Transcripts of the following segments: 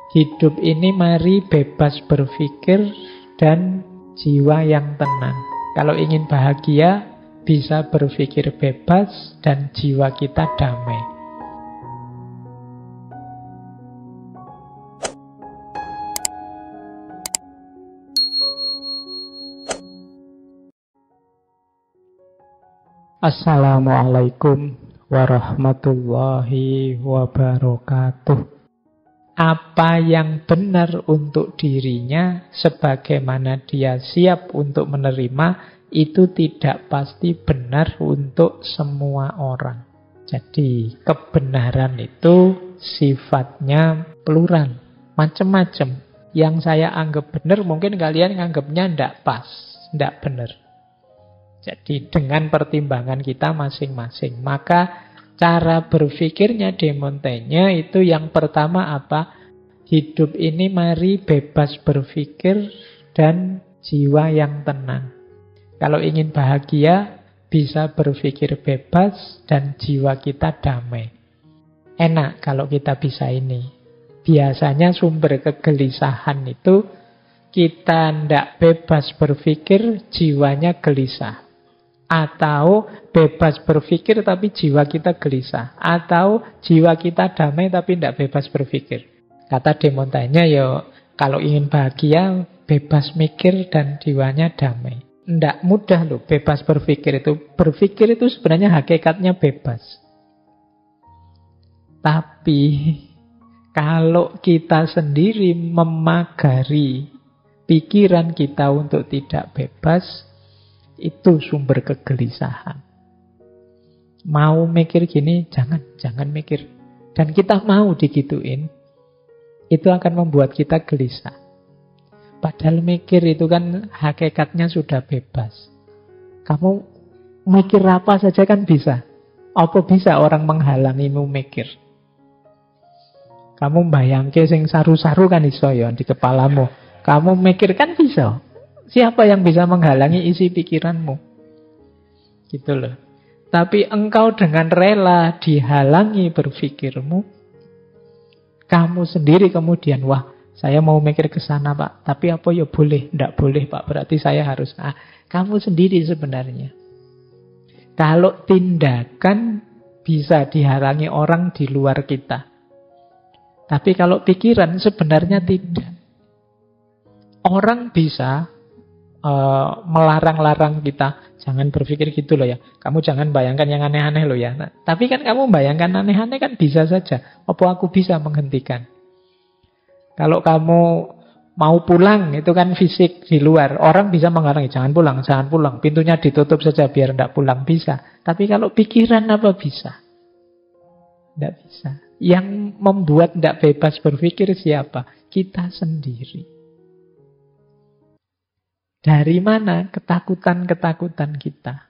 Hidup ini mari bebas berpikir dan jiwa yang tenang. Kalau ingin bahagia, bisa berpikir bebas dan jiwa kita damai. Assalamualaikum warahmatullahi wabarakatuh. Apa yang benar untuk dirinya, sebagaimana dia siap untuk menerima, itu tidak pasti benar untuk semua orang. Jadi kebenaran itu sifatnya plural, macam-macam. Yang saya anggap benar, mungkin kalian anggapnya tidak pas, tidak benar. Jadi dengan pertimbangan kita masing-masing. Maka cara berpikirnya De Montaigne itu yang pertama apa? Hidup ini mari bebas berpikir dan jiwa yang tenang. Kalau ingin bahagia, bisa berpikir bebas dan jiwa kita damai. Enak kalau kita bisa ini. Biasanya sumber kegelisahan itu kita tidak bebas berpikir, jiwanya gelisah. Atau bebas berpikir tapi jiwa kita gelisah. Atau jiwa kita damai tapi tidak bebas berpikir. Kata De Montaigne, kalau ingin bahagia, bebas mikir dan jiwanya damai. Tidak mudah loh bebas berpikir itu. Berpikir itu sebenarnya hakikatnya bebas. Tapi kalau kita sendiri memagari pikiran kita untuk tidak bebas, itu sumber kegelisahan. Mau mikir gini, jangan mikir. Dan kita mau digituin, itu akan membuat kita gelisah. Padahal mikir itu kan hakikatnya sudah bebas. Kamu mikir apa saja kan bisa. Apa bisa orang menghalangimu mikir? Kamu bayangke sing saru-saru kan iso ya di kepalamu. Kamu mikir kan bisa. Siapa yang bisa menghalangi isi pikiranmu? Gitu loh. Tapi engkau dengan rela dihalangi berpikirmu, kamu sendiri kemudian, wah, saya mau mikir ke sana, Pak. Tapi apa ya boleh? Tidak boleh, Pak. Berarti saya harus. Kamu sendiri sebenarnya. Kalau tindakan bisa dihalangi orang di luar kita. Tapi kalau pikiran sebenarnya tidak. Orang bisa melarang-larang kita, jangan berpikir gitu loh ya, kamu jangan bayangkan yang aneh-aneh loh ya. Nah, tapi kan kamu bayangkan aneh-aneh kan bisa saja. Apa aku bisa menghentikan? Kalau kamu mau pulang, itu kan fisik di luar, orang bisa menghalangi, jangan pulang, pintunya ditutup saja biar tidak pulang, bisa. Tapi kalau pikiran apa bisa? Tidak bisa. Yang membuat tidak bebas berpikir siapa? Kita sendiri. Dari mana ketakutan-ketakutan kita?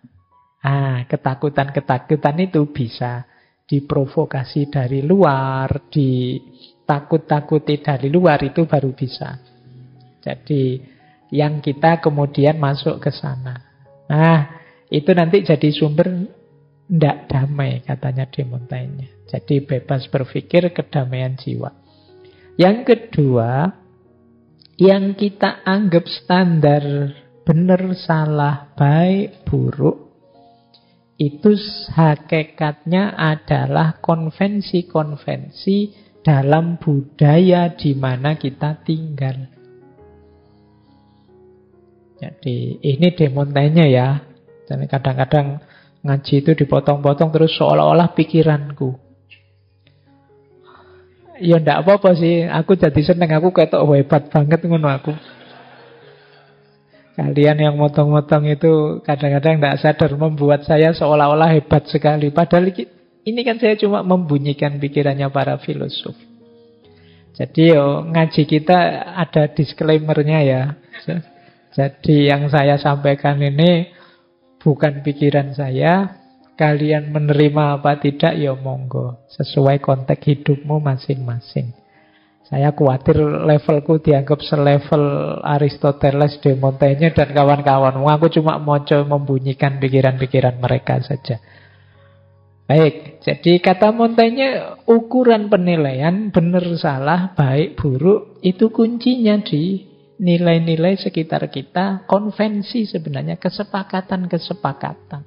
Ketakutan-ketakutan itu bisa diprovokasi dari luar, ditakut-takuti dari luar, itu baru bisa. Jadi yang kita kemudian masuk ke sana. Itu nanti jadi sumber ndak damai, katanya De Montaigne. Jadi bebas berpikir, kedamaian jiwa. Yang kedua, yang kita anggap standar benar, salah, baik, buruk, itu hakikatnya adalah konvensi-konvensi dalam budaya di mana kita tinggal. Jadi ini De Montaigne ya. Dan kadang-kadang ngaji itu dipotong-potong terus seolah-olah pikiranku. Ya ndak apa-apa sih, aku jadi seneng, aku ketok hebat banget ngono aku. Kalian yang motong-motong itu kadang-kadang ndak sadar membuat saya seolah-olah hebat sekali. Padahal ini kan saya cuma membunyikan pikirannya para filosof. Jadi ngaji kita ada disclaimer-nya ya. Jadi yang saya sampaikan ini bukan pikiran saya. Kalian menerima apa tidak, ya monggo. Sesuai konteks hidupmu masing-masing. Saya khawatir levelku dianggap selevel Aristoteles, De Montaigne, dan kawan-kawan. Aku cuma mau membunyikan pikiran-pikiran mereka saja. Baik, jadi kata Montaigne ukuran penilaian benar salah, baik buruk itu kuncinya di nilai-nilai sekitar kita, konvensi sebenarnya, kesepakatan-kesepakatan.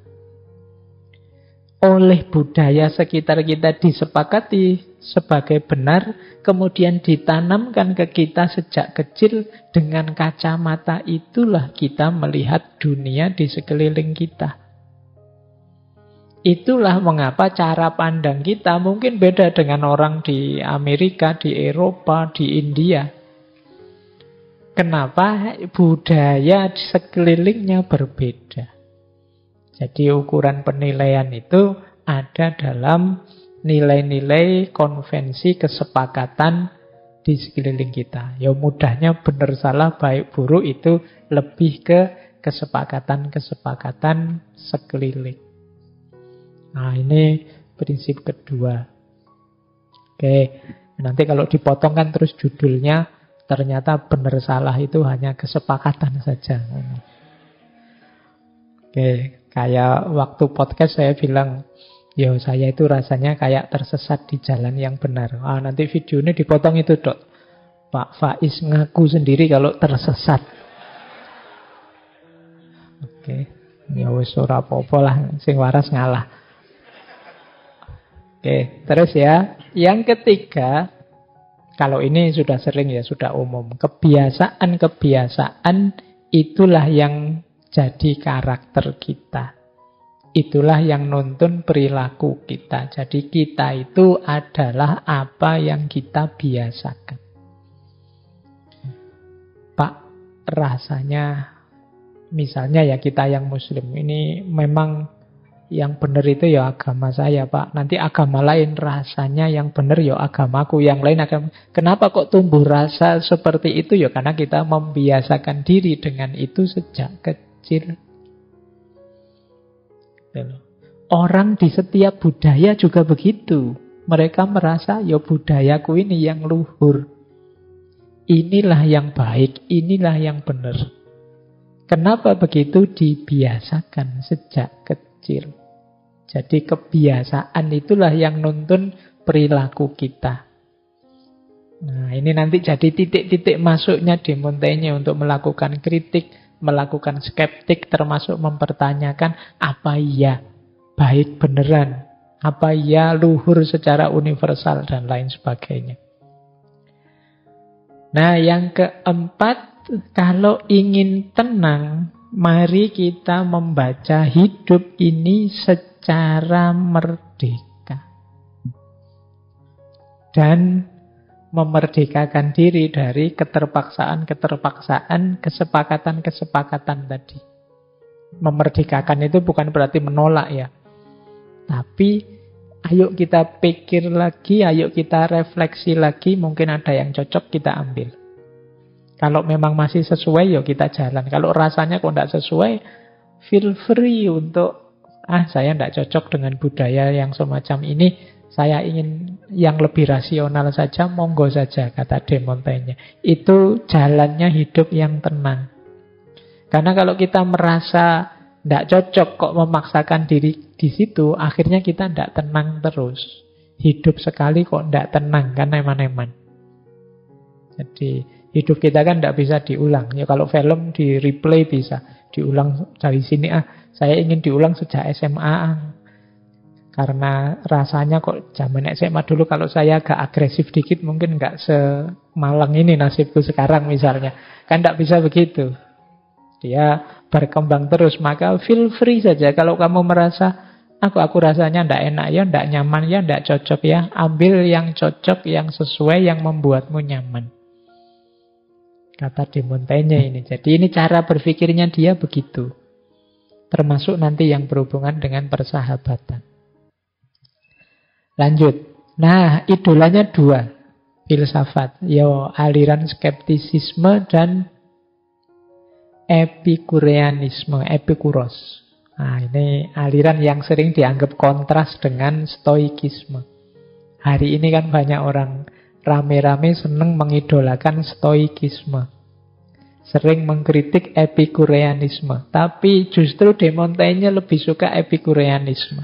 Oleh budaya sekitar kita disepakati sebagai benar, kemudian ditanamkan ke kita sejak kecil, dengan kacamata itulah kita melihat dunia di sekeliling kita. Itulah mengapa cara pandang kita mungkin beda dengan orang di Amerika, di Eropa, di India. Kenapa? Budaya di sekelilingnya berbeda. Jadi ukuran penilaian itu ada dalam nilai-nilai konvensi kesepakatan di sekeliling kita. Ya mudahnya benar salah baik buruk itu lebih ke kesepakatan-kesepakatan sekeliling. Nah ini prinsip kedua. Oke, nanti kalau dipotong kan terus judulnya ternyata benar salah itu hanya kesepakatan saja. Oke, kayak waktu podcast saya bilang, ya saya itu rasanya kayak tersesat di jalan yang benar. Nanti video ini dipotong itu dok. Pak Faiz ngaku sendiri kalau tersesat. Oke, ya wis ora apa-apa lah, sing waras ngalah. Oke, terus ya. Yang ketiga, kalau ini sudah sering ya, sudah umum. Kebiasaan-kebiasaan itulah yang jadi karakter kita. Itulah yang nuntun perilaku kita. Jadi kita itu adalah apa yang kita biasakan. Pak, rasanya misalnya ya kita yang muslim ini memang yang benar itu ya agama saya, Pak. Nanti agama lain rasanya yang benar ya agamaku, yang lain agama. Kenapa kok tumbuh rasa seperti itu? Ya karena kita membiasakan diri dengan itu sejak kecil. Orang di setiap budaya juga begitu. Mereka merasa ya budayaku ini yang luhur. Inilah yang baik, inilah yang benar. Kenapa begitu? Dibiasakan sejak kecil. Jadi kebiasaan itulah yang nuntun perilaku kita. Nah ini nanti jadi titik-titik masuknya di Montaigne untuk melakukan kritik, melakukan skeptik, termasuk mempertanyakan apa iya baik beneran, apa iya luhur secara universal dan lain sebagainya. Nah yang keempat, kalau ingin tenang, mari kita membaca hidup ini secara merdeka. Dan memerdekakan diri dari keterpaksaan-keterpaksaan, kesepakatan-kesepakatan tadi. Memerdekakan itu bukan berarti menolak ya. Tapi ayo kita pikir lagi, ayo kita refleksi lagi, mungkin ada yang cocok kita ambil. Kalau memang masih sesuai, ya kita jalan. Kalau rasanya kok tidak sesuai, feel free untuk, saya tidak cocok dengan budaya yang semacam ini, saya ingin yang lebih rasional saja, monggo saja, kata De Montaigne. Itu jalannya hidup yang tenang. Karena kalau kita merasa tidak cocok kok memaksakan diri di situ, akhirnya kita tidak tenang terus. Hidup sekali kok tidak tenang, kan eman-eman. Jadi hidup kita kan tidak bisa diulang. Ya kalau film di replay bisa diulang dari sini. Saya ingin diulang sejak SMA. Karena rasanya kok zaman SMA dulu kalau saya agak agresif dikit mungkin nggak semalang ini nasibku sekarang misalnya. Kan tidak bisa begitu. Dia berkembang terus. Maka feel free saja. Kalau kamu merasa aku rasanya tidak enak ya, tidak nyaman ya, tidak cocok ya, ambil yang cocok, yang sesuai, yang membuatmu nyaman. Kata De Montaigne ini. Jadi ini cara berpikirnya dia begitu. Termasuk nanti yang berhubungan dengan persahabatan. Lanjut. Nah, idolanya dua. Filsafat. Aliran skeptisisme dan epikureanisme. Epikuros. Nah, ini aliran yang sering dianggap kontras dengan stoikisme. Hari ini kan banyak orang rame-rame seneng mengidolakan stoikisme. Sering mengkritik epikureanisme. Tapi justru De Montaigne lebih suka epikureanisme.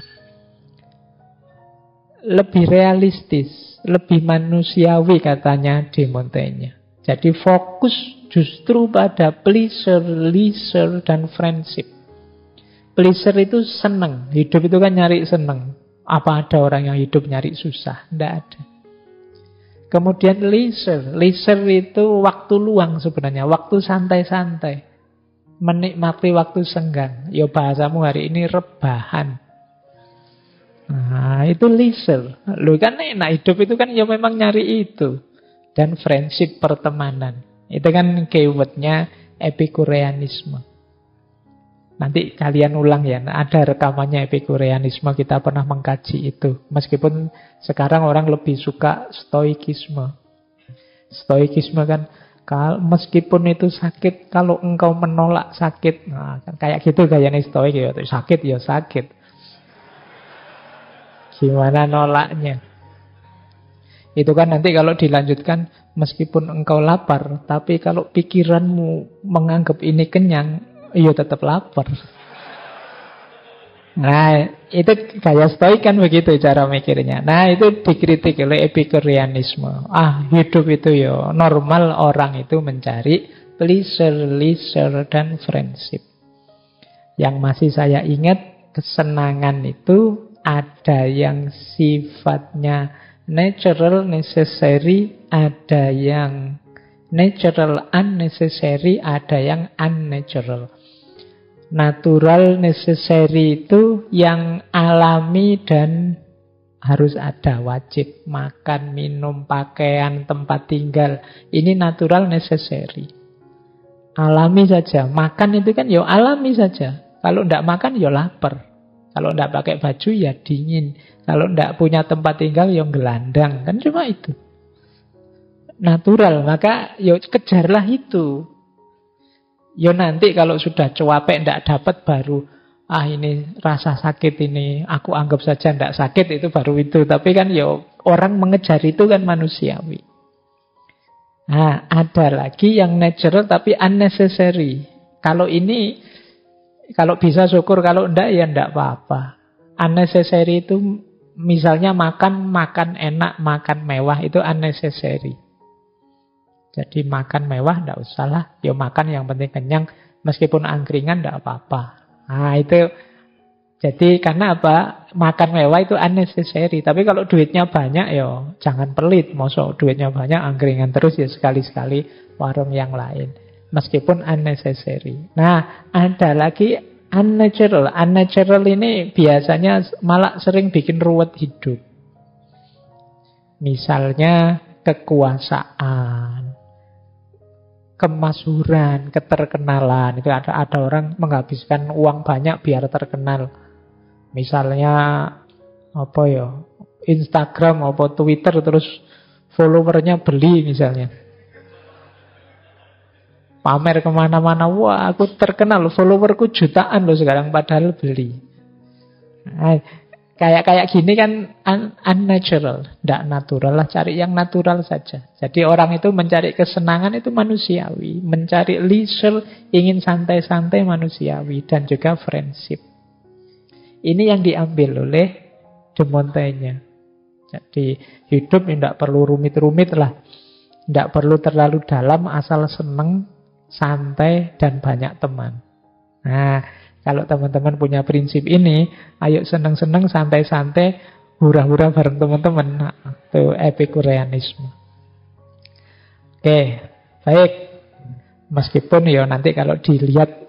lebih realistis, lebih manusiawi katanya De Montaigne. Jadi fokus justru pada pleasure, leisure, dan friendship. Pleasure itu senang. Hidup itu kan nyari senang. Apa ada orang yang hidup nyari susah? Tidak ada. Kemudian leisure. Leisure itu waktu luang sebenarnya. Waktu santai-santai. Menikmati waktu senggang. Ya bahasamu hari ini rebahan. Nah, itu leisure. Lu kan enak hidup itu kan ya memang nyari itu. Dan friendship, pertemanan. Itu kan keywordnya Epikureanisme. Nanti kalian ulang ya, ada rekamannya Epikureanisme, kita pernah mengkaji itu. Meskipun sekarang orang lebih suka stoikisme. Stoikisme kan, meskipun itu sakit, kalau engkau menolak sakit, nah, kan kayak gitu gayanya stoik ya, sakit ya sakit. Gimana nolaknya? Itu kan nanti kalau dilanjutkan, meskipun engkau lapar, tapi kalau pikiranmu menganggap ini kenyang, iya tetap lapar. Nah, itu gaya stoik kan begitu cara mikirnya. Nah, itu dikritik oleh Epikureanisme. Hidup itu ya normal, orang itu mencari pleasure, leisure, dan friendship. Yang masih saya ingat, kesenangan itu ada yang sifatnya natural, necessary, ada yang natural, unnecessary, ada yang unnatural. Natural, necessary itu yang alami dan harus ada, wajib. Makan, minum, pakaian, tempat tinggal. Ini natural, necessary. Alami saja. Makan itu kan ya alami saja. Kalau tidak makan ya lapar. Kalau tidak pakai baju ya dingin. Kalau tidak punya tempat tinggal ya gelandang. Kan cuma itu. Natural, maka ya kejarlah itu. Ya nanti kalau sudah cuapek tidak dapat baru ini rasa sakit ini aku anggap saja tidak sakit, itu baru itu. Tapi kan ya orang mengejar itu kan manusiawi. Nah, ada lagi yang natural tapi unnecessary. Kalau ini kalau bisa syukur, kalau tidak ya tidak apa-apa. Unnecessary itu misalnya makan enak, makan mewah, itu unnecessary. Jadi makan mewah tidak usah lah. Ya makan yang penting kenyang. Meskipun angkringan tidak apa-apa. Nah itu. Jadi karena apa? Makan mewah itu unnecessary. Tapi kalau duitnya banyak ya jangan pelit. Masa duitnya banyak angkringan terus ya sekali-sekali warung yang lain. Meskipun unnecessary. Nah ada lagi unnatural. Unnatural ini biasanya malah sering bikin ruwet hidup. Misalnya kekuasaan, kemasyhuran, keterkenalan. Itu ada orang menghabiskan uang banyak biar terkenal. Misalnya Instagram atau Twitter, terus followernya beli misalnya. Pamer kemana-mana, wah aku terkenal, followerku jutaan loh sekarang, padahal beli. Nah, kayak gini kan unnatural, tidak natural lah, cari yang natural saja. Jadi orang itu mencari kesenangan itu manusiawi, mencari leisure, ingin santai-santai manusiawi, dan juga friendship. Ini yang diambil oleh De Montaigne. Jadi hidup tidak perlu rumit-rumit lah, tidak perlu terlalu dalam, asal seneng, santai, dan banyak teman. Nah, kalau teman-teman punya prinsip ini, ayo seneng-seneng, santai-santai, hura-hura bareng teman-teman. Nah, itu Epikureanisme. Oke, baik. Meskipun ya nanti kalau dilihat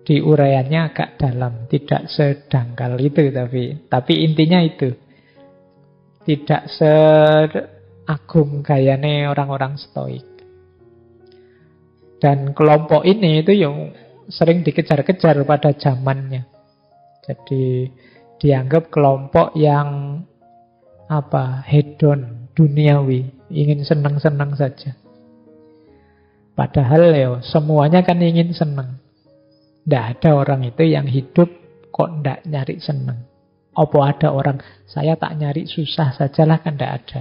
di uraiannya agak dalam, tidak sedangkal itu, tapi intinya itu. Tidak seagung gayane orang-orang stoik. Dan kelompok ini itu yang sering dikejar-kejar pada zamannya. Jadi dianggap kelompok yang hedon, duniawi, ingin senang-senang saja. Padahal ya semuanya kan ingin senang. Tidak ada orang itu yang hidup kok tidak nyari senang. Apa ada orang saya tak nyari susah sajalah, kan tidak ada.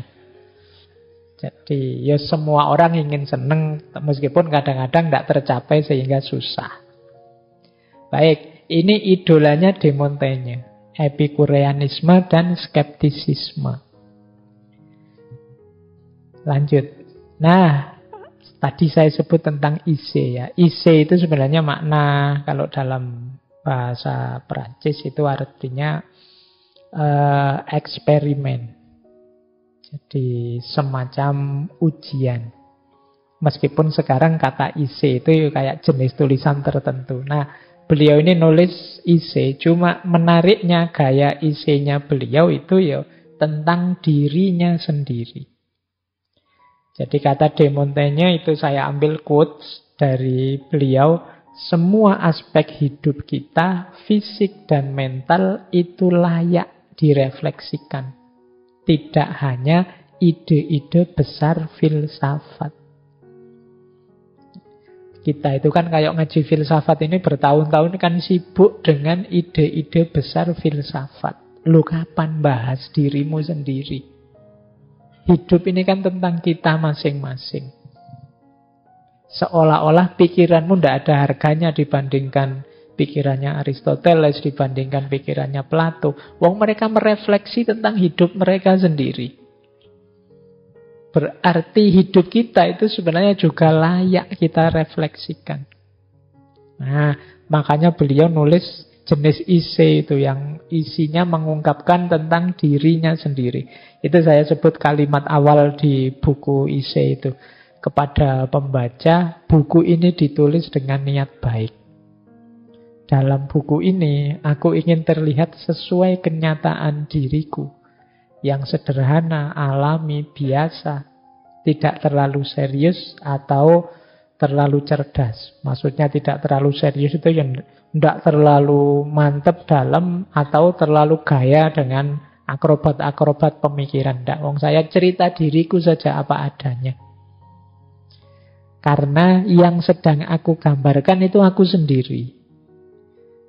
Jadi ya semua orang ingin senang, meskipun kadang-kadang tidak tercapai sehingga susah. Baik, ini idolanya De Montaigne, Epikureanisme dan skeptisisme. Lanjut. Nah, tadi saya sebut tentang ise ya. Ise itu sebenarnya makna kalau dalam bahasa Perancis itu artinya eksperimen. Jadi semacam ujian. Meskipun sekarang kata ise itu kayak jenis tulisan tertentu. Nah, beliau ini nulis ise, cuma menariknya gaya isenya beliau itu ya tentang dirinya sendiri. Jadi kata De Montaigne itu saya ambil quotes dari beliau. Semua aspek hidup kita, fisik dan mental itu layak direfleksikan. Tidak hanya ide-ide besar filsafat. Kita itu kan kayak ngaji filsafat ini bertahun-tahun kan sibuk dengan ide-ide besar filsafat. Lu kapan bahas dirimu sendiri? Hidup ini kan tentang kita masing-masing. Seolah-olah pikiranmu tidak ada harganya dibandingkan pikirannya Aristoteles, dibandingkan pikirannya Plato. Wong mereka merefleksi tentang hidup mereka sendiri. Berarti hidup kita itu sebenarnya juga layak kita refleksikan. Nah, makanya beliau nulis jenis ise itu yang isinya mengungkapkan tentang dirinya sendiri. Itu saya sebut kalimat awal di buku ise itu. Kepada pembaca, buku ini ditulis dengan niat baik. Dalam buku ini, aku ingin terlihat sesuai kenyataan diriku. Yang sederhana, alami, biasa. Tidak terlalu serius atau terlalu cerdas. Maksudnya tidak terlalu serius itu yang tidak terlalu mantep dalam atau terlalu gaya dengan akrobat-akrobat pemikiran. Tidak, wong saya cerita diriku saja apa adanya. Karena yang sedang aku gambarkan itu aku sendiri.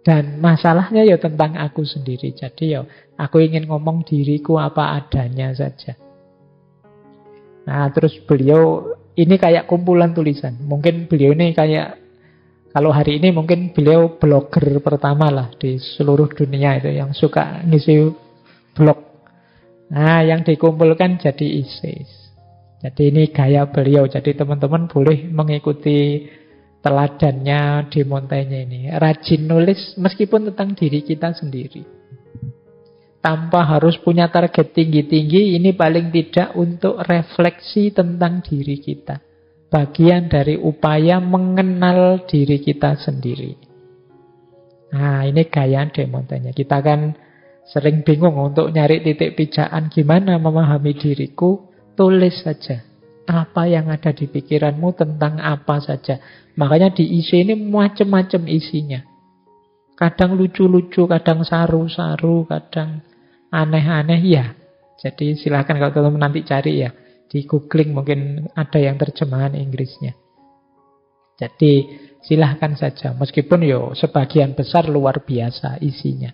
Dan masalahnya ya tentang aku sendiri. Jadi ya aku ingin ngomong diriku apa adanya saja. Nah terus beliau ini kayak kumpulan tulisan. Mungkin beliau ini kayak, kalau hari ini mungkin beliau blogger pertama lah di seluruh dunia itu yang suka ngisi blog. Nah yang dikumpulkan jadi essays. Jadi ini gaya beliau. Jadi teman-teman boleh mengikuti teladannya De Montaigne ini. Rajin nulis meskipun tentang diri kita sendiri. Tanpa harus punya target tinggi-tinggi, ini paling tidak untuk refleksi tentang diri kita. Bagian dari upaya mengenal diri kita sendiri. Nah ini gaya De Montaigne. Kita kan sering bingung untuk nyari titik pijakan gimana memahami diriku. Tulis saja apa yang ada di pikiranmu tentang apa saja. Makanya di isi ini macam-macam isinya. Kadang lucu-lucu, kadang saru-saru, kadang aneh-aneh ya. Jadi silakan kalau teman-teman nanti cari ya. Di googling mungkin ada yang terjemahan Inggrisnya. Jadi silahkan saja. Meskipun yo sebagian besar luar biasa isinya.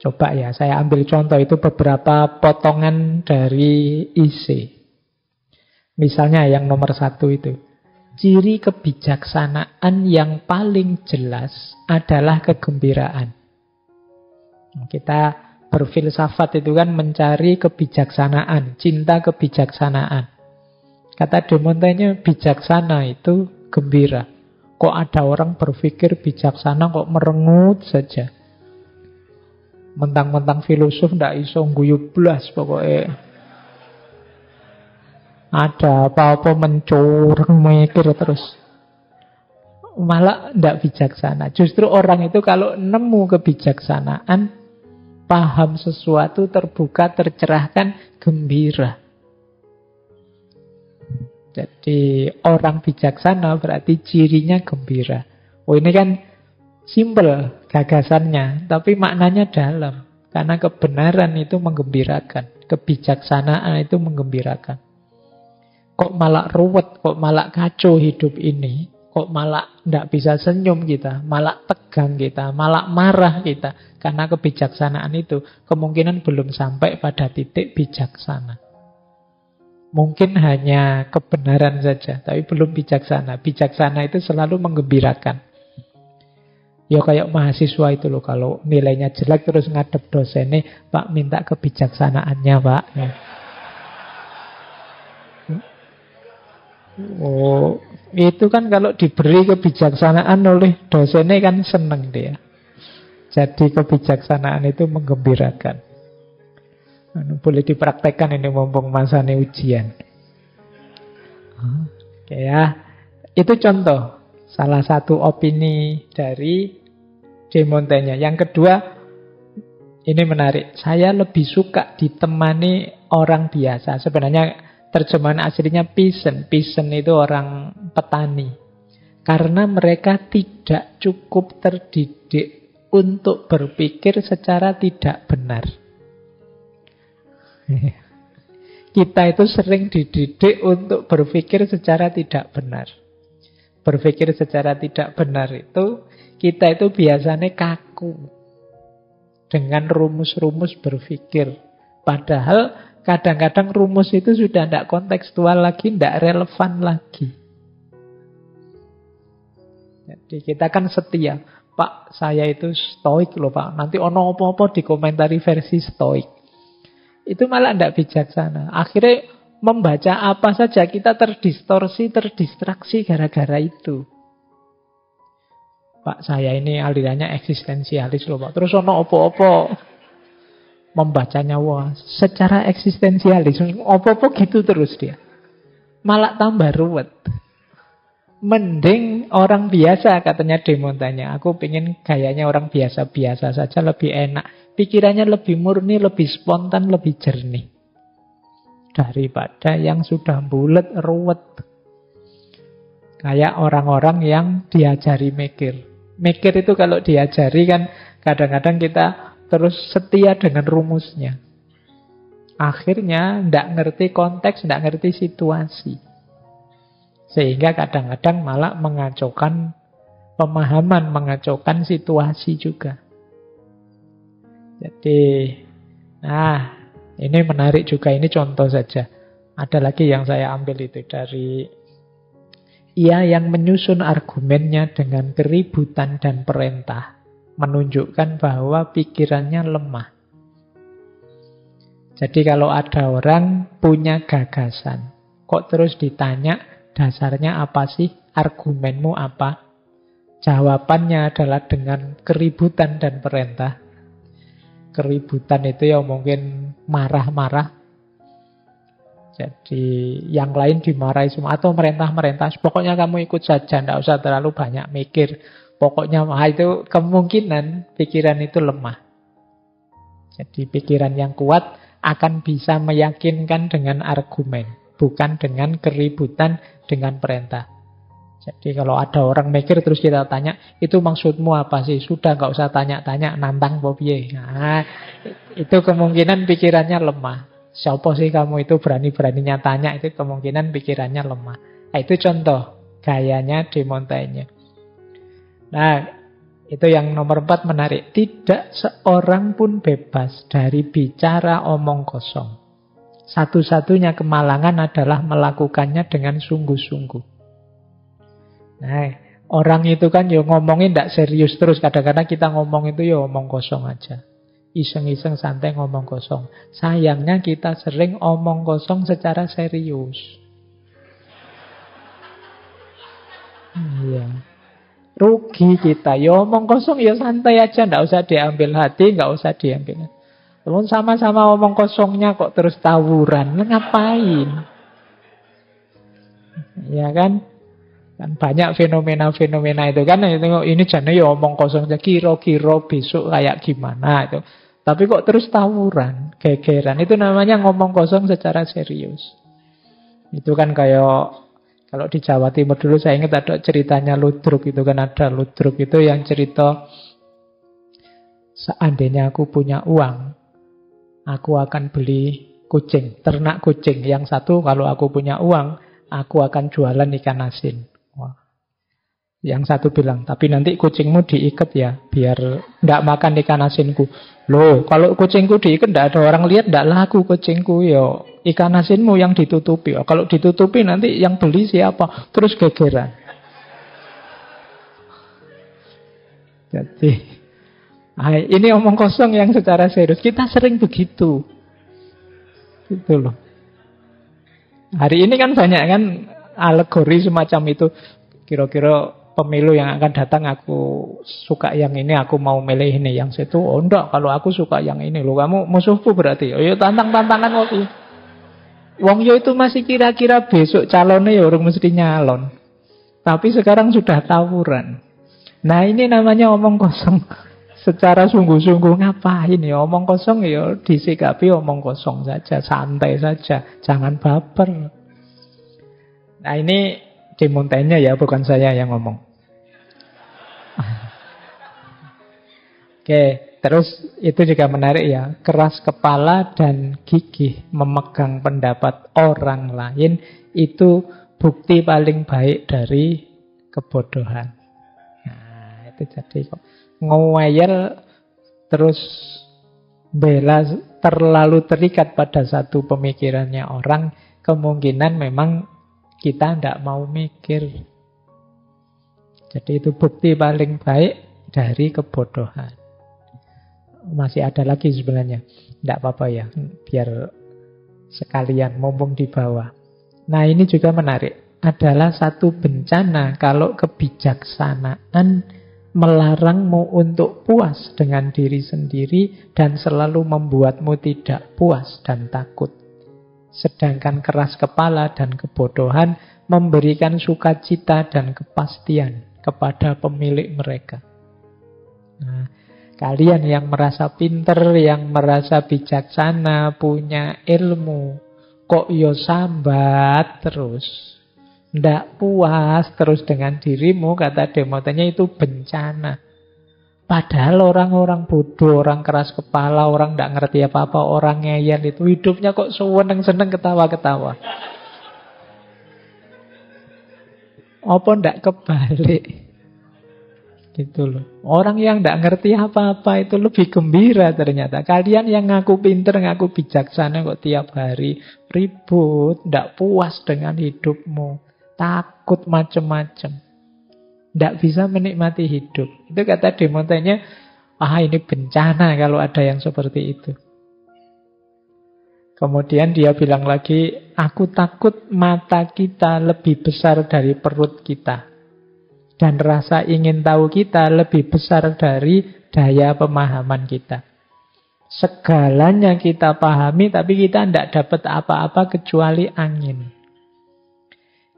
Coba ya, saya ambil contoh itu beberapa potongan dari ise. Misalnya yang nomor 1 itu. Ciri kebijaksanaan yang paling jelas adalah kegembiraan. Kita berfilsafat itu kan mencari kebijaksanaan, cinta kebijaksanaan. Kata De Montaigne, bijaksana itu gembira. Kok ada orang berpikir bijaksana kok merengut saja. Mentang-mentang filosof ndak iso guyu blas pokoknya. Ada apa-apa mencurang mikir terus. Malah ndak bijaksana. Justru orang itu kalau nemu kebijaksanaan, paham sesuatu, terbuka, tercerahkan, gembira. Jadi orang bijaksana berarti cirinya gembira. Oh ini kan simple gagasannya, tapi maknanya dalam. Karena kebenaran itu menggembirakan, kebijaksanaan itu menggembirakan. Kok malah ruwet, kok malah kacau hidup ini, kok malah tidak bisa senyum kita, malah tegang kita, malah marah kita. Karena kebijaksanaan itu kemungkinan belum sampai pada titik bijaksana. Mungkin hanya kebenaran saja, tapi belum bijaksana. Bijaksana itu selalu menggembirakan. Ya kayak mahasiswa itu loh, kalau nilainya jelek terus ngadep dosennya, Pak minta kebijaksanaannya Pak. Ya. Oh, itu kan kalau diberi kebijaksanaan oleh dosennya kan seneng dia. Jadi kebijaksanaan itu menggembirakan. Boleh dipraktekkan ini mumpung masanya ujian. Oke ya, itu contoh salah satu opini dari De Montaigne. Yang kedua, ini menarik. Saya lebih suka ditemani orang biasa. Sebenarnya terjemahan aslinya peasant. Peasant itu orang petani. Karena mereka tidak cukup terdidik untuk berpikir secara tidak benar. Kita itu sering dididik untuk berpikir secara tidak benar. Berpikir secara tidak benar itu, kita itu biasanya kaku dengan rumus-rumus berpikir. Padahal kadang-kadang rumus itu sudah tidak kontekstual lagi, tidak relevan lagi. Jadi kita kan setia. Pak, saya itu stoik loh Pak. Nanti ono apa-apa dikomentari versi stoik. Itu malah tidak bijaksana. Akhirnya membaca apa saja kita terdistorsi, terdistraksi gara-gara itu. Pak, saya ini alirannya eksistensialis loh Pak. Terus ono opo-opo membacanya wah secara eksistensialis, opo-opo gitu terus dia. Malah tambah ruwet. Mending orang biasa, katanya De Montaigne. Aku pengen gayanya orang biasa-biasa saja, lebih enak. Pikirannya lebih murni, lebih spontan, lebih jernih. Daripada yang sudah bulet, ruwet. Kayak orang-orang yang diajari mikir. Mikir itu kalau diajari kan kadang-kadang kita terus setia dengan rumusnya. Akhirnya tidak ngerti konteks, tidak ngerti situasi. Sehingga kadang-kadang malah mengacaukan pemahaman, mengacaukan situasi juga. Jadi, ini menarik juga, ini contoh saja. Ada lagi yang saya ambil itu dari ia yang menyusun argumennya dengan keributan dan perintah, menunjukkan bahwa pikirannya lemah. Jadi kalau ada orang punya gagasan, kok terus ditanya, dasarnya apa sih? Argumenmu apa? Jawabannya adalah dengan keributan dan perintah. Keributan itu ya mungkin marah-marah. Jadi yang lain dimarahi semua. Atau merintah-merintah, pokoknya kamu ikut saja, tidak usah terlalu banyak mikir. Pokoknya itu kemungkinan pikiran itu lemah. Jadi pikiran yang kuat akan bisa meyakinkan dengan argumen, bukan dengan keributan, dengan perintah. Jadi kalau ada orang mikir terus kita tanya, itu maksudmu apa sih? Sudah nggak usah tanya-tanya, nantang popye. Nah, itu kemungkinan pikirannya lemah. Siapa sih kamu itu berani-beraninya tanya, itu kemungkinan pikirannya lemah. Nah, itu contoh gayanya De Montaigne. Nah, itu yang nomor 4 menarik. Tidak seorang pun bebas dari bicara omong kosong. Satu-satunya kemalangan adalah melakukannya dengan sungguh-sungguh. Nah, orang itu kan ya ngomongin tidak serius terus. Kadang-kadang kita ngomong itu ya omong kosong aja. Iseng-iseng santai ngomong kosong. Sayangnya kita sering omong kosong secara serius. Iya. Rugi kita. Ya omong kosong ya santai aja. Tidak usah diambil hati, tidak usah diambil. Namun sama-sama omong kosongnya kok terus tawuran. Ngapain? Ya kan? Kan banyak fenomena-fenomena itu kan. Ini jangan ya omong kosong. Kira-kira besok kayak gimana itu. Tapi kok terus tawuran, gegeran. Itu namanya ngomong kosong secara serius. Itu kan kayak, kalau di Jawa Timur dulu saya ingat ada ceritanya Ludruk. Itu kan ada Ludruk itu yang cerita, seandainya aku punya uang, aku akan beli kucing, ternak kucing. Yang satu, kalau aku punya uang, aku akan jualan ikan asin. Wah. Yang satu bilang, tapi nanti kucingmu diikat ya, biar tidak makan ikan asinku. Loh, kalau kucingku diikat, tidak ada orang lihat, tidak laku kucingku. Yo, ikan asinmu yang ditutupi. Kalau ditutupi nanti yang beli siapa? Terus gegeran. Jadi, ini omong kosong yang secara serius. Kita sering begitu. Gitu loh. Hari ini kan banyak kan alegori semacam itu. Kira-kira pemilu yang akan datang aku suka yang ini, aku mau milih ini. Yang situ, oh enggak, kalau aku suka yang ini. Loh, kamu musuhku berarti. Oh ya tantang-tantangan kok. Wong yo itu masih kira-kira besok calonnya ya orang mesti nyalon. Tapi sekarang sudah tawuran. Nah ini namanya omong kosong. Secara sungguh-sungguh ngapain ya? Omong kosong ya disikapi omong kosong saja. Santai saja. Jangan baper. Nah ini di Montaigne ya, bukan saya yang ngomong. Oke. Terus itu juga menarik ya, keras kepala dan gigih memegang pendapat orang lain itu bukti paling baik dari kebodohan. Nah, itu jadi kok ngeyel terus bela terlalu terikat pada satu pemikirannya orang, kemungkinan memang kita tidak mau mikir. Jadi itu bukti paling baik dari kebodohan. Masih ada lagi sebenarnya. Tidak apa-apa ya, biar sekalian mumpung di bawah. Nah ini juga menarik. Adalah satu bencana kalau kebijaksanaan melarangmu untuk puas dengan diri sendiri dan selalu membuatmu tidak puas dan takut. Sedangkan keras kepala dan kebodohan memberikan sukacita dan kepastian kepada pemilik mereka. Nah, kalian yang merasa pinter, yang merasa bijaksana, punya ilmu, kok yo sambat terus, ndak puas terus dengan dirimu, kata Demotenya itu bencana. Padahal orang-orang bodoh, orang keras kepala, orang ndak ngerti apa-apa, orang ngeyel itu hidupnya kok seneng-seneng ketawa-ketawa. Apa ndak kebalik? Gitu loh. Orang yang tidak ngerti apa-apa itu lebih gembira ternyata. Kalian yang ngaku pinter, ngaku bijaksana kok tiap hari ribut, tidak puas dengan hidupmu, takut macam-macam, tidak bisa menikmati hidup. Itu kata Demotenya, ini bencana kalau ada yang seperti itu. Kemudian dia bilang lagi, aku takut mata kita lebih besar dari perut kita. Dan rasa ingin tahu kita lebih besar dari daya pemahaman kita. Segalanya kita pahami, tapi kita tidak dapat apa-apa kecuali angin.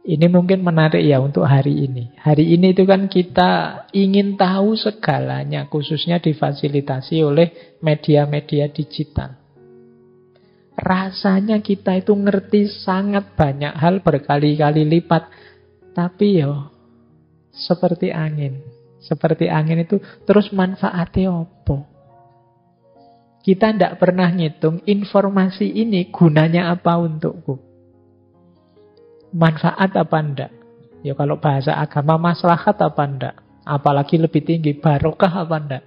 Ini mungkin menarik ya untuk hari ini. Hari ini itu kan kita ingin tahu segalanya, khususnya difasilitasi oleh media-media digital. Rasanya kita itu ngerti sangat banyak hal berkali-kali lipat. Tapi seperti angin. Seperti angin itu terus manfaatnya apa? Kita tidak pernah ngitung informasi ini gunanya apa untukku. Manfaat apa enggak? Ya kalau bahasa agama maslahat apa enggak? Apalagi lebih tinggi barokah apa enggak?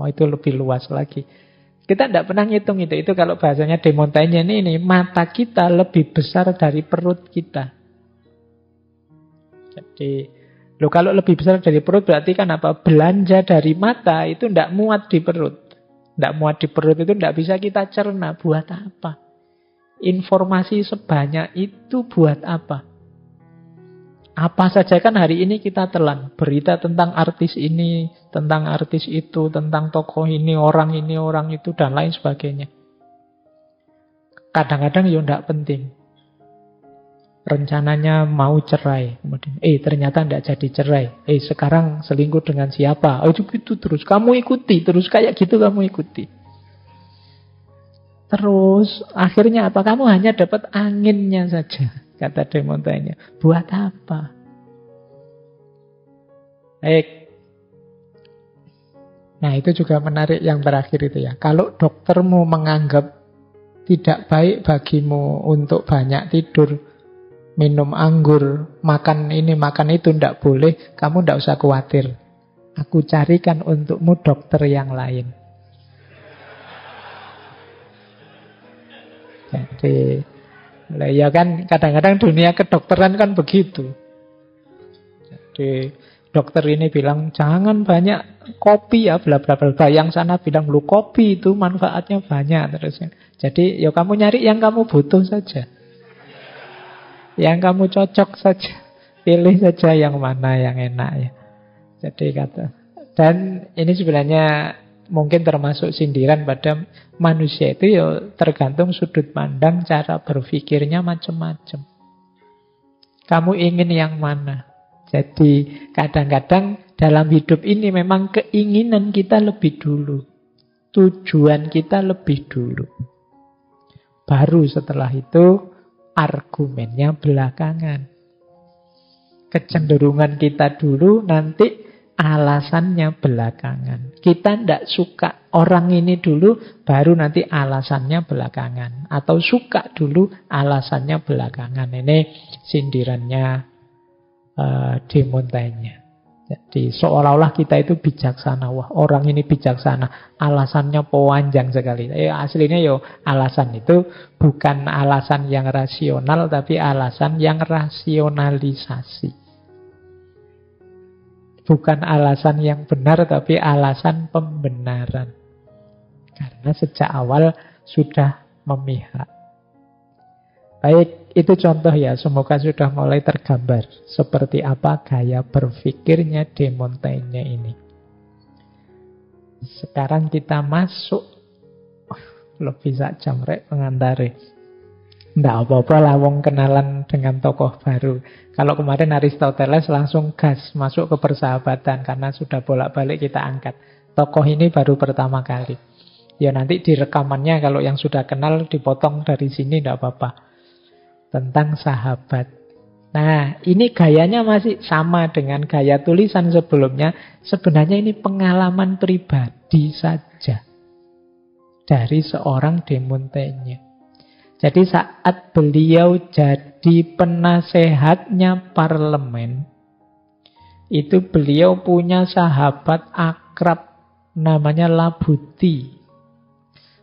Itu lebih luas lagi. Kita tidak pernah ngitung itu. Itu kalau bahasanya De Montaigne ini mata kita lebih besar dari perut kita. Jadi kalau lebih besar dari perut berarti kan apa? Belanja dari mata itu tidak muat di perut. Tidak muat di perut itu tidak bisa kita cerna. Buat apa? Informasi sebanyak itu buat apa? Apa saja kan hari ini kita telan. Berita tentang artis ini, tentang artis itu, tentang tokoh ini, orang itu, dan lain sebagainya. Kadang-kadang tidak penting. Rencananya mau cerai, kemudian ternyata tidak jadi cerai. Sekarang selingkuh dengan siapa? Itu gitu terus. Kamu ikuti terus, kayak gitu kamu ikuti. Terus akhirnya apa? Kamu hanya dapat anginnya saja, kata De Montaigne. Buat apa? Baik. Nah itu juga menarik yang terakhir itu ya. Kalau doktermu menganggap tidak baik bagimu untuk banyak tidur, minum anggur, makan ini, makan itu, tidak boleh, kamu tidak usah khawatir. Aku carikan untukmu dokter yang lain. Jadi, ya kan kadang-kadang dunia kedokteran kan begitu. Jadi, dokter ini bilang jangan banyak kopi ya, bla bla bla. Yang sana bilang lu kopi itu manfaatnya banyak terus. Jadi ya kamu nyari yang kamu butuh saja. Yang kamu cocok saja. Pilih saja yang mana yang enak ya. Jadi kata. Dan ini sebenarnya mungkin termasuk sindiran pada manusia itu ya tergantung sudut pandang, cara berpikirnya macam-macam. Kamu ingin yang mana? Jadi kadang-kadang dalam hidup ini memang keinginan kita lebih dulu. Tujuan kita lebih dulu. Baru setelah itu argumennya belakangan. Kecenderungan kita dulu, nanti alasannya belakangan. Kita tidak suka orang ini dulu, baru nanti alasannya belakangan. Atau suka dulu, alasannya belakangan. Ini sindirannya De Montaigne. Jadi seolah-olah kita itu bijaksana. Wah, orang ini bijaksana. Alasannya panjang sekali. Aslinya yo alasan itu bukan alasan yang rasional, tapi alasan yang rasionalisasi. Bukan alasan yang benar, tapi alasan pembenaran. Karena sejak awal sudah memihak. Baik, itu contoh ya. Semoga sudah mulai tergambar seperti apa gaya berpikirnya De Montaigne ini. Sekarang kita masuk. Lebih sak jam rek pengantare. Nggak apa-apa lah wong kenalan dengan tokoh baru. Kalau kemarin Aristoteles langsung gas masuk ke persahabatan karena sudah bolak-balik kita angkat. Tokoh ini baru pertama kali. Ya nanti di rekamannya kalau yang sudah kenal dipotong dari sini nggak apa-apa. Tentang sahabat. Nah, ini gayanya masih sama dengan gaya tulisan sebelumnya. Sebenarnya ini pengalaman pribadi saja dari seorang De Montaigne. Jadi saat beliau jadi penasehatnya parlemen, itu beliau punya sahabat akrab namanya Labuti.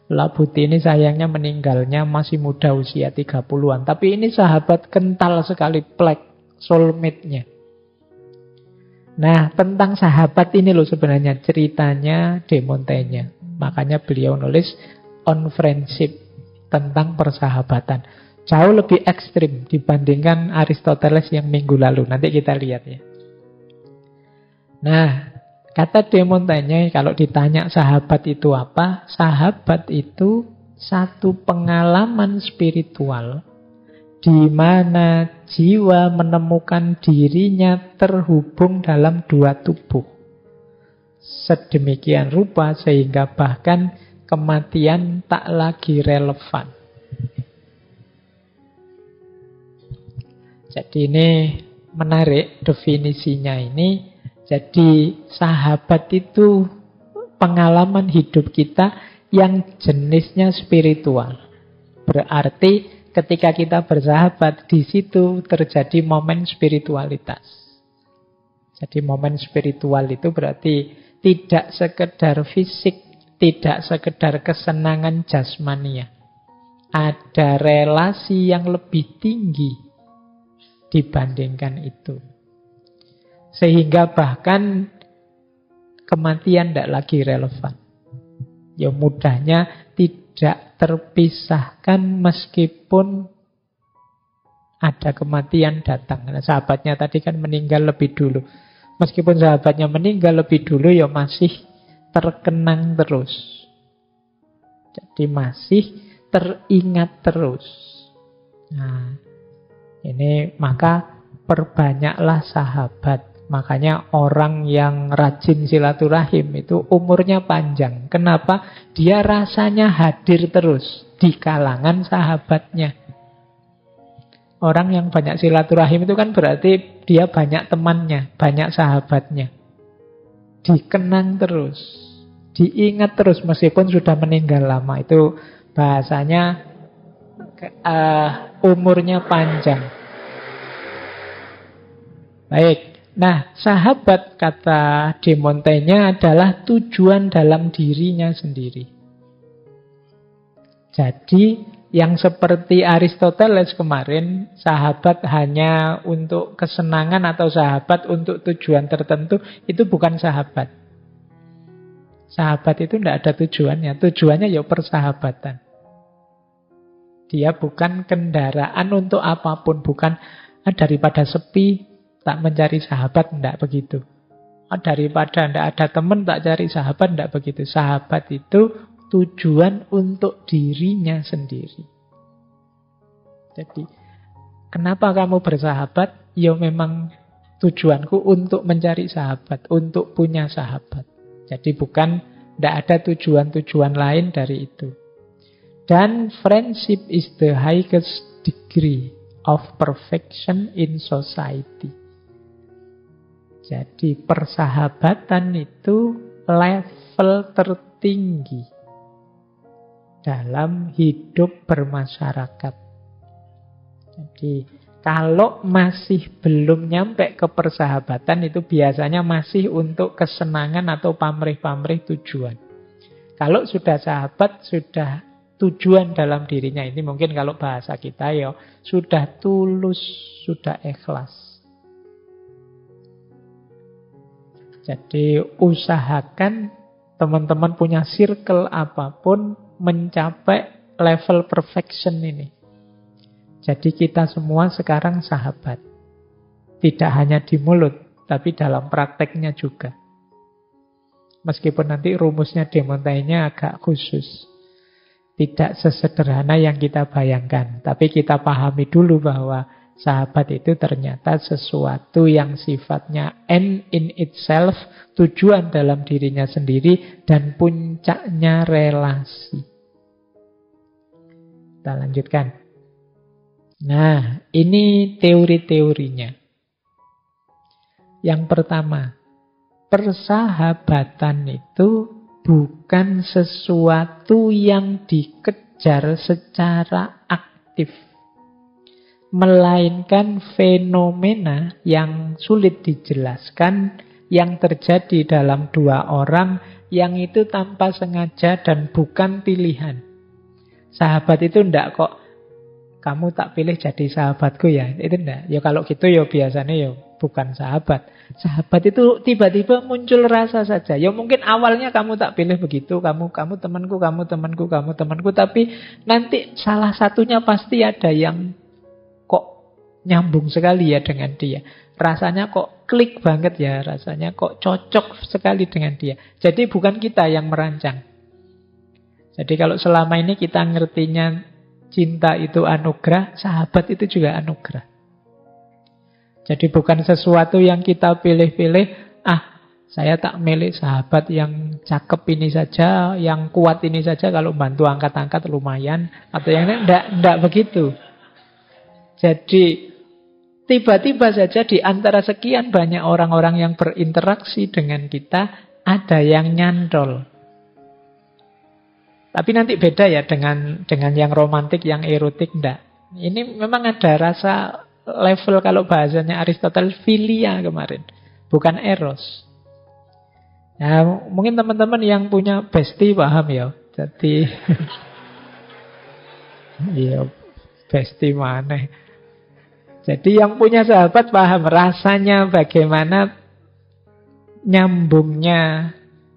Labuti ini sayangnya meninggalnya masih muda, usia 30-an. Tapi ini sahabat kental sekali, plek, soulmate-nya. Nah, tentang sahabat ini loh sebenarnya ceritanya De Montaigne. Makanya beliau nulis On Friendship, tentang persahabatan. Jauh lebih ekstrim dibandingkan Aristoteles yang minggu lalu. Nanti kita lihat ya. Nah, kata De Montaigne, kalau ditanya sahabat itu apa? Sahabat itu satu pengalaman spiritual di mana jiwa menemukan dirinya terhubung dalam dua tubuh. Sedemikian rupa sehingga bahkan kematian tak lagi relevan. Jadi ini menarik definisinya ini. Jadi sahabat itu pengalaman hidup kita yang jenisnya spiritual. Berarti ketika kita bersahabat, di situ terjadi momen spiritualitas. Jadi momen spiritual itu berarti tidak sekedar fisik, tidak sekedar kesenangan jasmania. Ada relasi yang lebih tinggi dibandingkan itu. Sehingga bahkan kematian tidak lagi relevan. Ya mudahnya tidak terpisahkan meskipun ada kematian datang. Nah, sahabatnya tadi kan meninggal lebih dulu. Meskipun sahabatnya meninggal lebih dulu, ya masih terkenang terus. Jadi masih teringat terus. Nah, ini maka perbanyaklah sahabat. Makanya orang yang rajin silaturahim itu umurnya panjang. Kenapa? Dia rasanya hadir terus di kalangan sahabatnya. Orang yang banyak silaturahim itu kan berarti dia banyak temannya, banyak sahabatnya. Dikenang terus, diingat terus meskipun sudah meninggal lama. Itu bahasanya umurnya panjang. Baik. Nah, sahabat kata De Montaigne adalah tujuan dalam dirinya sendiri. Jadi Yang seperti Aristoteles kemarin, sahabat hanya untuk kesenangan atau sahabat untuk tujuan tertentu, itu bukan sahabat. Sahabat itu tidak ada tujuannya. Tujuannya ya persahabatan. Dia bukan kendaraan untuk apapun. Bukan daripada sepi, tak mencari sahabat, tidak begitu. Daripada tidak ada teman, tak cari sahabat, tidak begitu. Sahabat itu tujuan untuk dirinya sendiri. Jadi, kenapa kamu bersahabat? Ya memang tujuanku untuk mencari sahabat, untuk punya sahabat. Jadi tidak ada tujuan-tujuan lain dari itu. Dan friendship is the highest degree of perfection in society. Jadi persahabatan itu level tertinggi dalam hidup bermasyarakat. Jadi kalau masih belum nyampe ke persahabatan, itu biasanya masih untuk kesenangan atau pamrih-pamrih tujuan. Kalau sudah sahabat, sudah tujuan dalam dirinya. Ini mungkin kalau bahasa kita ya, sudah tulus, sudah ikhlas. Jadi usahakan teman-teman punya circle apapun mencapai level perfection ini. Jadi kita semua sekarang sahabat. Tidak hanya di mulut, tapi dalam prakteknya juga. Meskipun nanti rumusnya De Montaigne agak khusus. Tidak sesederhana yang kita bayangkan. Tapi kita pahami dulu bahwa sahabat itu ternyata sesuatu yang sifatnya end in itself, tujuan dalam dirinya sendiri, dan puncaknya relasi. Kita lanjutkan. Nah, ini teori-teorinya. Yang pertama, persahabatan itu bukan sesuatu yang dikejar secara aktif, melainkan fenomena yang sulit dijelaskan, yang terjadi dalam dua orang, yang itu tanpa sengaja dan bukan pilihan. Sahabat itu enggak kok, kamu tak pilih jadi sahabatku ya, itu enggak. Ya kalau gitu ya biasanya ya bukan sahabat. Sahabat itu tiba-tiba muncul rasa saja. Ya mungkin awalnya kamu tak pilih begitu, kamu temanku, kamu temanku, tapi nanti salah satunya pasti ada yang kok nyambung sekali ya dengan dia. Rasanya kok klik banget ya, rasanya kok cocok sekali dengan dia. Jadi bukan kita yang merancang. Jadi kalau selama ini kita ngertinya cinta itu anugerah, sahabat itu juga anugerah. Jadi bukan sesuatu yang kita pilih-pilih, saya tak milih sahabat yang cakep ini saja, yang kuat ini saja, kalau bantu angkat-angkat lumayan, atau yang lain, enggak begitu. Jadi tiba-tiba saja di antara sekian banyak orang-orang yang berinteraksi dengan kita, ada yang nyantol. Tapi nanti beda ya dengan yang romantik, yang erotik, enggak. Ini memang ada rasa level, kalau bahasanya Aristoteles, philia kemarin, bukan eros. Nah, mungkin teman-teman yang punya bestie paham ya. Jadi iya, bestie mana. Jadi yang punya sahabat paham rasanya bagaimana nyambungnya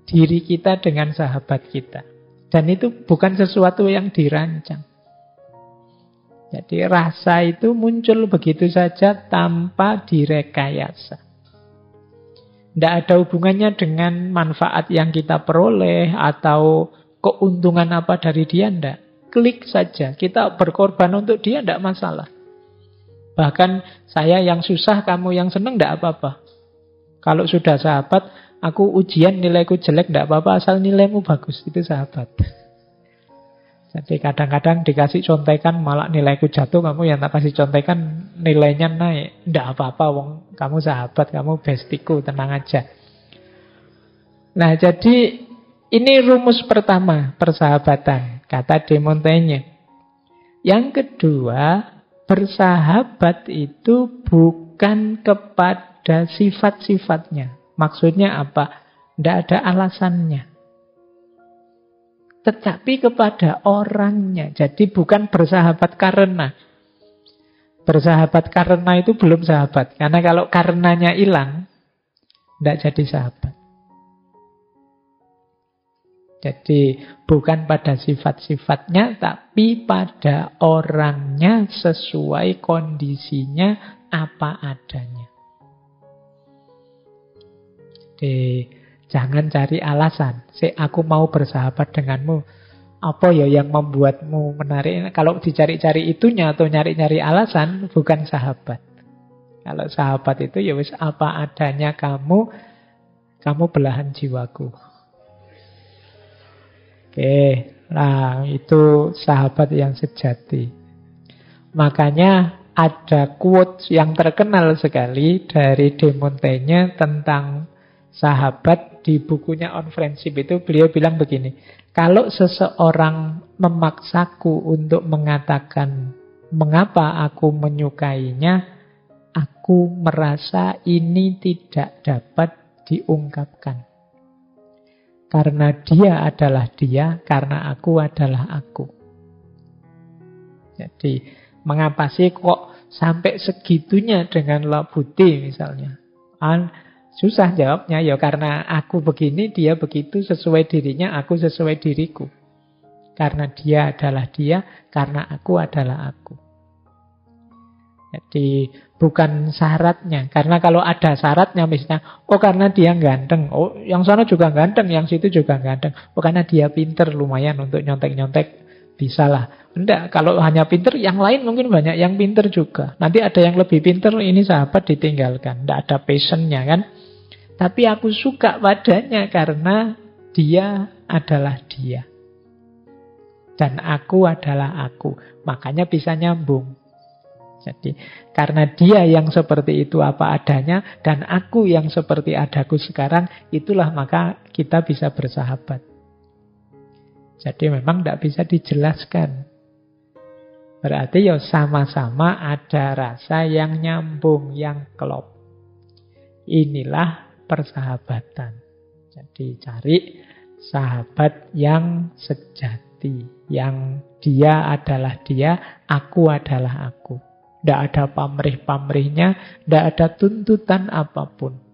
diri kita dengan sahabat kita. Dan itu bukan sesuatu yang dirancang. Jadi rasa itu muncul begitu saja tanpa direkayasa. Tidak ada hubungannya dengan manfaat yang kita peroleh atau keuntungan apa dari dia, tidak. Klik saja, kita berkorban untuk dia, tidak masalah. Bahkan saya yang susah, kamu yang senang, tidak apa-apa. Kalau sudah sahabat, aku ujian nilaiku jelek, tidak apa-apa, asal nilaimu bagus, itu sahabat. Jadi kadang-kadang dikasih contekan malah nilaiku jatuh, kamu yang tak kasih contekan nilainya naik. Tidak apa-apa, wong kamu sahabat, kamu bestiku, tenang aja. Nah, jadi ini rumus pertama persahabatan, kata De Montaigne. Yang kedua, bersahabat itu bukan kepada sifat-sifatnya. Maksudnya apa? Tidak ada alasannya. tetapi kepada orangnya. Jadi bukan bersahabat karena. Bersahabat karena itu belum sahabat. Karena kalau karenanya hilang, tidak jadi sahabat. Jadi bukan pada sifat-sifatnya, tapi pada orangnya sesuai kondisinya apa adanya. Jadi jangan cari alasan. Aku mau bersahabat denganmu. Apa ya yang membuatmu menarik? Kalau dicari-cari itunya atau nyari-nyari alasan, bukan sahabat. Kalau sahabat itu ya wis apa adanya kamu belahan jiwaku. Oke, nah itu sahabat yang sejati. Makanya ada quotes yang terkenal sekali dari De Montaigne tentang sahabat di bukunya On Friendship itu. Beliau bilang begini, kalau seseorang memaksaku untuk mengatakan mengapa aku menyukainya, aku merasa ini tidak dapat diungkapkan. Karena dia adalah dia, karena aku adalah aku. Jadi, mengapa sih kok sampai segitunya dengan Labuti misalnya? Susah jawabnya, ya karena aku begini, dia begitu, sesuai dirinya, aku sesuai diriku. Karena dia adalah dia, karena aku adalah aku. Jadi bukan syaratnya. Karena kalau ada syaratnya misalnya, oh karena dia ganteng, oh yang sana juga ganteng, yang situ juga ganteng, oh karena dia pinter lumayan untuk nyontek-nyontek, bisalah. Enggak, kalau hanya pinter, yang lain mungkin banyak yang pinter juga. Nanti ada yang lebih pinter, ini sahabat ditinggalkan. Enggak ada passionnya kan. Tapi aku suka padanya karena dia adalah dia. Dan aku adalah aku. Makanya bisa nyambung. Jadi karena dia yang seperti itu apa adanya dan aku yang seperti adaku sekarang, itulah maka kita bisa bersahabat. Jadi memang tidak bisa dijelaskan. Berarti ya sama-sama ada rasa yang nyambung, yang klop. Inilah persahabatan. Jadi cari sahabat yang sejati, yang dia adalah dia, aku adalah aku. Tidak ada pamrih-pamrihnya, tidak ada tuntutan apapun.